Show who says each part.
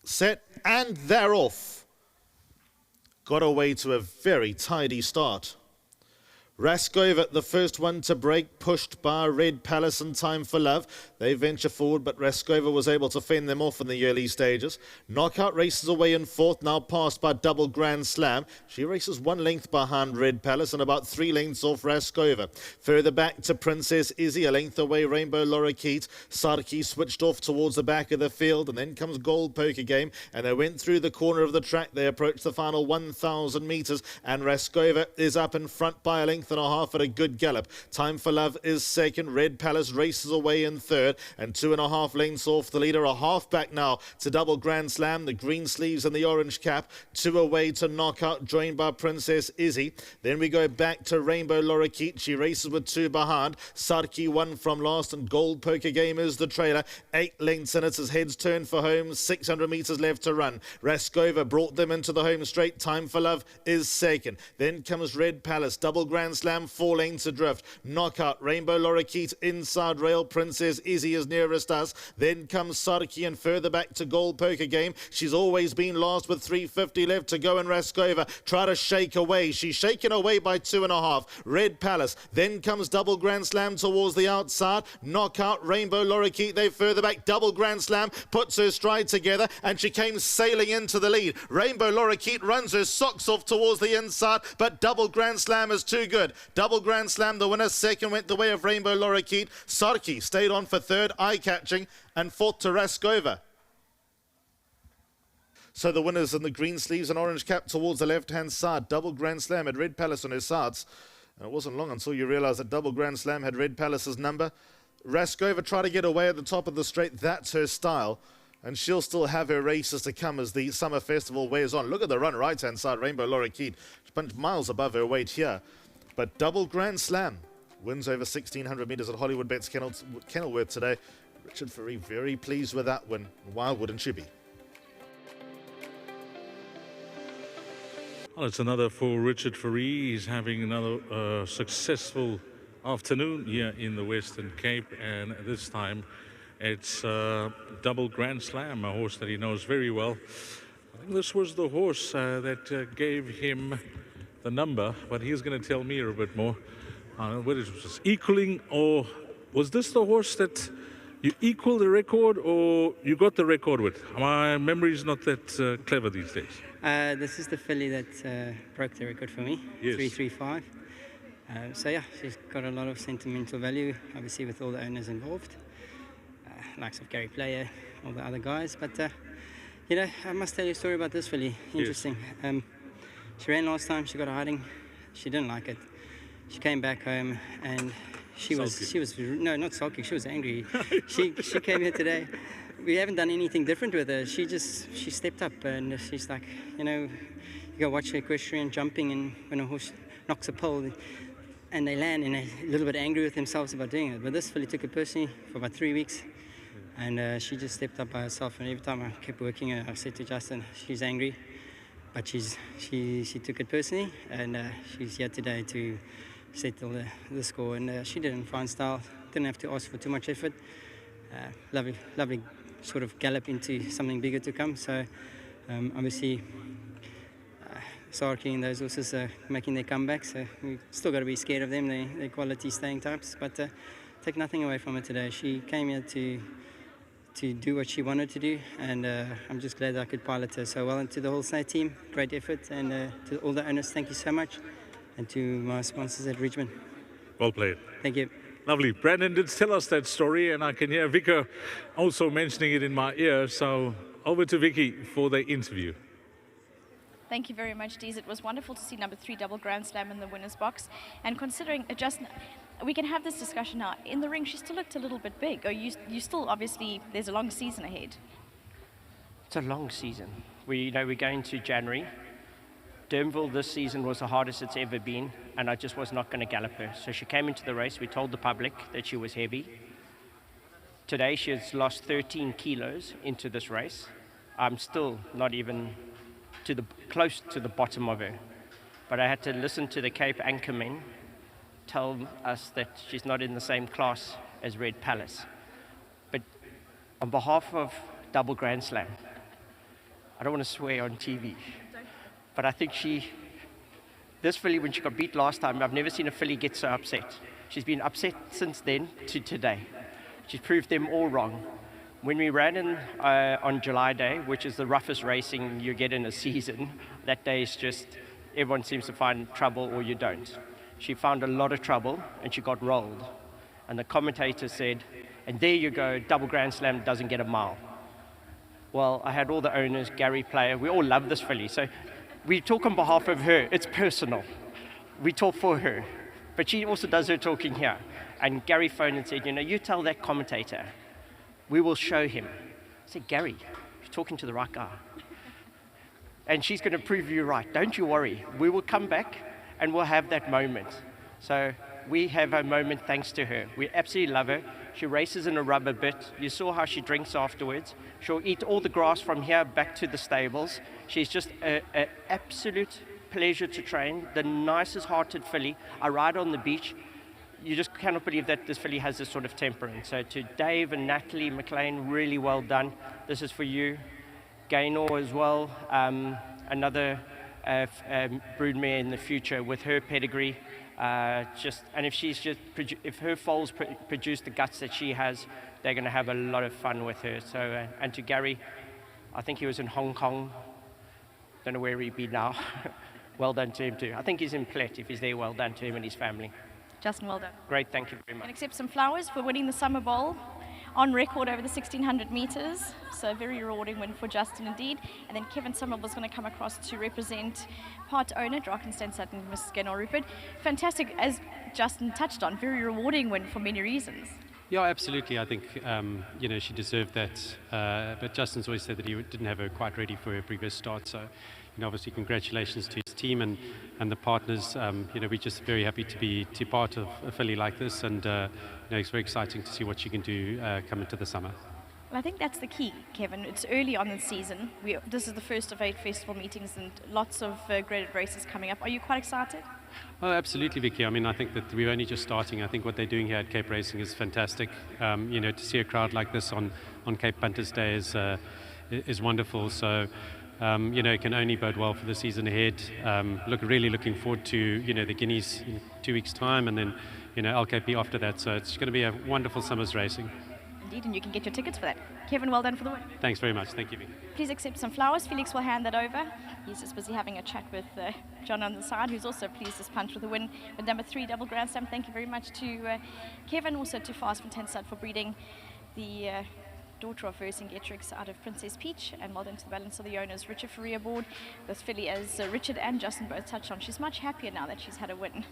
Speaker 1: set, and they're off. Got away to a very tidy start. Raskova, the first one to break, pushed by Red Palace and Time for Love. They venture forward, but Raskova was able to fend them off in the early stages. Knockout races away in fourth, now passed by Double Grand Slam. She races 1 length behind Red Palace and about 3 lengths off Raskova. Further back to Princess Izzy, a length away Rainbow Lorikeet. Sarki switched off towards the back of the field, and then comes Gold Poker Game, and they went through the corner of the track. They approached the final 1,000 metres, and Raskova is up in front by a length and a half at a good gallop. Time for Love is second. Red Palace races away in third, and 2.5 lengths off the leader. A half back now to Double Grand Slam, the green sleeves and the orange cap. 2 away to Knockout, joined by Princess Izzy. Then we go back to Rainbow Lorikeet. She races with 2 behind. Sarki 1 from last, and Gold Poker Game is the trailer. 8 lengths in it as heads turn for home. 600 metres left to run. Raskova brought them into the home straight. Time for Love is second. Then comes Red Palace. Double Grand Slam, 4 lengths adrift. Knockout, Rainbow Lorikeet inside rail. Princess Izzy is nearest us. Then comes Sarki, and further back to Gold Poker Game. She's always been last with 350 left to go, and Raskova try to shake away. She's shaken away by 2.5. Red Palace. Then comes Double Grand Slam towards the outside. Knockout, Rainbow Lorikeet. They further back. Double Grand Slam puts her stride together, and she came sailing into the lead. Rainbow Lorikeet runs her socks off towards the inside, but Double Grand Slam is too good. Double Grand Slam, the winner. Second went the way of Rainbow Lorikeet. Sarki stayed on for third, eye-catching, and fourth to Raskova. So the winners in the green sleeves and orange cap towards the left-hand side. Double Grand Slam had Red Palace on her sides. And it wasn't long until you realised that Double Grand Slam had Red Palace's number. Raskova tried to get away at the top of the straight. That's her style. And she'll still have her races to come as the summer festival wears on. Look at the run right-hand side. Rainbow Lorikeet. She punched miles above her weight here. But Double Grand Slam wins over 1,600 metres at Hollywood Bets Kenilworth today. Richard Fourie very pleased with that win. Why wouldn't you be?
Speaker 2: Well, it's another for Richard Fourie. He's having another successful afternoon here in the Western Cape, and this time it's Double Grand Slam, a horse that he knows very well. I think this was the horse that gave him the number, but he's going to tell me a bit more. Whether it was equaling, or was this the horse that you equaled the record, or you got the record with? My memory is not that clever these days.
Speaker 3: This is the filly that broke the record for me,
Speaker 2: Yes.
Speaker 3: 335. So yeah, she's got a lot of sentimental value, obviously with all the owners involved, likes of Gary Player, all the other guys. But you know, I must tell you a story about this filly. Interesting. Yes. She ran last time. She got a hiding. She didn't like it. She came back home and she was no, not sulky. She was angry. she came here today. We haven't done anything different with her. She stepped up, and she's like, you know, you go watch her equestrian jumping, and when a horse knocks a pole and they land, and they're a little bit angry with themselves about doing it. But this filly took it personally for about 3 weeks, and she just stepped up by herself. And every time I kept working her, I said to Justin, she's angry, but she took it personally, and she's here today to settle the score. And she did it in fine style. Didn't have to ask for too much effort. Lovely sort of gallop into something bigger to come. So obviously Sarki and those horses are making their comeback, so we've still got to be scared of them. They're quality staying types, but take nothing away from her today. She came here to do what she wanted to do, and I'm just glad that I could pilot her so well. And to the whole Snake team, great effort, and to all the owners, thank you so much, and to my sponsors at Richmond.
Speaker 2: Well played.
Speaker 3: Thank you.
Speaker 2: Lovely. Brandon did tell us that story, and I can hear Vicar also mentioning it in my ear. So over to Vicky for the interview.
Speaker 4: Thank you very much, Deez. It was wonderful to see number 3 Double Grand Slam in the winner's box. And considering we can have this discussion now. In the ring, she still looked a little bit big. Or you still, obviously, there's a long season ahead.
Speaker 5: It's a long season. We're going to January. Durbanville this season was the hardest it's ever been, and I just was not going to gallop her. So she came into the race. We told the public that she was heavy. Today she has lost 13 kilos into this race. I'm still not even close to the bottom of her. But I had to listen to the Cape anchormen tell us that she's not in the same class as Red Palace. But on behalf of Double Grand Slam, I don't want to swear on TV, but I think this filly, when she got beat last time, I've never seen a filly get so upset. She's been upset since then to today. She's proved them all wrong. When we ran in on July Day, which is the roughest racing you get in a season, that day is just, everyone seems to find trouble or you don't. She found a lot of trouble and she got rolled. And the commentator said, and there you go, double Grand Slam doesn't get a mile. Well, I had all the owners, Gary Player, we all love this filly. So we talk on behalf of her, it's personal. We talk for her, but she also does her talking here. And Gary phoned and said, you tell that commentator, we will show him. I said, Gary, you're talking to the right guy. And she's going to prove you right. Don't you worry. We will come back and we'll have that moment. So we have a moment thanks to her. We absolutely love her. She races in a rubber bit. You saw how she drinks afterwards. She'll eat all the grass from here back to the stables. She's just an absolute pleasure to train. The nicest hearted filly. I ride on the beach. You just cannot believe that this filly has this sort of temperament. So to Dave and Natalie McLean, really well done. This is for you. Gaynor as well, another broodmare in the future with her pedigree. And if her foals produce the guts that she has, they're going to have a lot of fun with her. So, and to Gary, I think he was in Hong Kong. Don't know where he'd be now. Well done to him too. I think he's in Plet. If he's there, well done to him and his family.
Speaker 4: Justin, well done.
Speaker 5: Great, thank you very much.
Speaker 4: And accept some flowers for winning the Summer Bowl on record over the 1600 meters. So a very rewarding win for Justin indeed. And then Kevin Somerville was going to come across to represent part owner Drakensberg Sutton, Miss Gaynor Rupert. Fantastic, as Justin touched on, very rewarding win for many reasons.
Speaker 6: Yeah, absolutely. I think she deserved that. But Justin's always said that he didn't have her quite ready for her previous start. So, obviously, congratulations to his team and the partners. We're just very happy to be part of a filly like this, and it's very exciting to see what she can do come into the summer.
Speaker 4: Well, I think that's the key, Kevin. It's early on in the season. This is the first of 8 festival meetings and lots of graded races coming up. Are you quite excited?
Speaker 6: Oh, absolutely, Vicky. I think that we're only just starting. I think what they're doing here at Cape Racing is fantastic. To see a crowd like this on Cape Punters Day is wonderful. So, it can only bode well for the season ahead. Really looking forward to, the Guineas in 2 weeks' time, and then, LKP after that. So it's going to be a wonderful summer's racing.
Speaker 4: Indeed, and you can get your tickets for that. Kevin, well done for the win.
Speaker 6: Thanks very much. Thank you, Vicky.
Speaker 4: Please accept some flowers. Felix will hand that over. He's just busy having a chat with John on the side, who's also pleased as punch with a win with number 3 Double Grand Slam. Thank you very much to Kevin, also to Fast from Tenside for breeding the daughter of Vercingetrix out of Princess Peach, and well done to the balance of the owners. Richard Ferrier aboard. This filly, as Richard and Justin both touched on, she's much happier now that she's had a win.